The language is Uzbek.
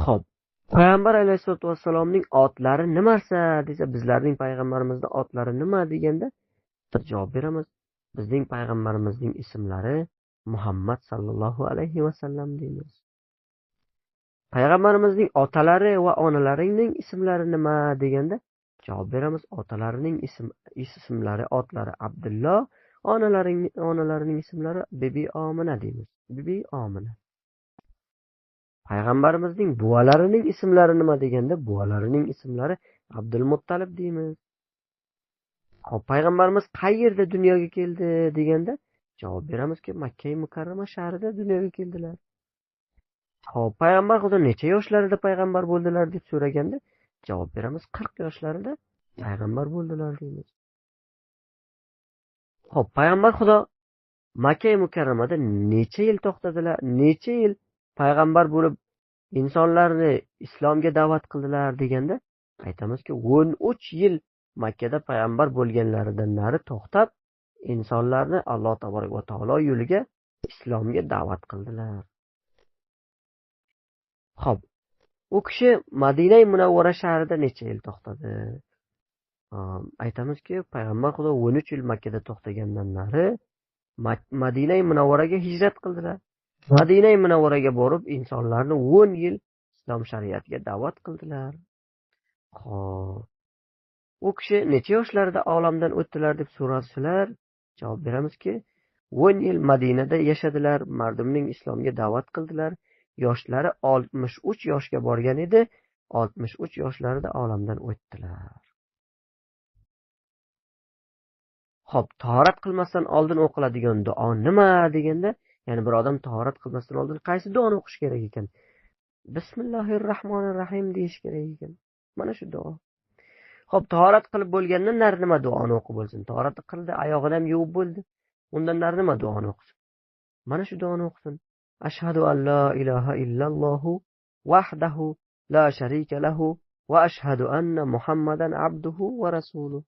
Xo'p, payg'ambar alayhissalatu vassalomning otlari nimasi desa, bizlarning payg'ambarimizning otlari nima deganda bir javob beramiz. Bizning payg'ambarimizning ismlari Muhammad sallallohu alayhi vasallam deymiz. Payg'ambarimizning otalari va onalarining ismlari nima deganda javob beramiz. Otalarining ismlari otlari Abdulloh, onalarining ismlari Bibi Omina deymiz. Bibi Omina. Payg'ambarimizning buvalarining ismlari nima deganda buvalarining ismlari Abdul Muttalib deymiz. Hop, payg'ambarimiz qayerda dunyoga keldi deganda javob beramizki, Makka Mukarrama shahrida dunyoga keldilar. Hop, payg'ambar xudo necha yoshlarida payg'ambar bo'ldilar deb so'raganda javob beramiz, 40 yoshlarida payg'ambar bo'ldilar deymiz. Hop, payg'ambar xudo Makka Mukarramada necha yil to'xtadilar, necha yil payg'ambar bo'lib insonlarni islomga da'vat qildilar deganda aytamizki, 13 yil Makkada payg'ambar bo'lganlaridan nari to'xtab insonlarni Alloh taborak va taolo yo'liga islomga da'vat qildilar. Xo'p, u kishi Madina Munavvara shahrida necha yil to'xtadi? Aytamizki, payg'ambar xudo 13 yil Makkada to'xtagandan nari Madina Munavvaraga hijrat qildilar. Madina Munavvaraga borib insonlarni 10 yil islom shariatiga da'vat qildilar. Xo'p, u kishi necha yoshlarida olamdan o'tdilar deb so'rasilar, javob beramizki, 10 yil Madinada yashadilar, mardumning islomga da'vat qildilar. Yoshlari 63 yoshga borgan edi, 63 yoshlarida olamdan o'tdilar. Xo'p, tahorat qilmasdan oldin o'qiladigan duo nima deganda, ya'ni bir odam tahorat qilmasdan oldin qaysi duoni o'qish kerak ekan? Bismillahirrohmanirrohim deyish kerak ekan. Mana shu duo. Xo'p, tahorat qilib bo'lgandan nari nima duoni o'qib bo'lsin? Tahorat qildi, oyog'ini ham yuvib bo'ldi. Undan nari nima duoni o'qisin? Mana shu duoni o'qisin. Ashhadu an la ilaha illallohu wahdahu la sharika lahu va ashhadu anna Muhammadan abduhu va rasuluhu.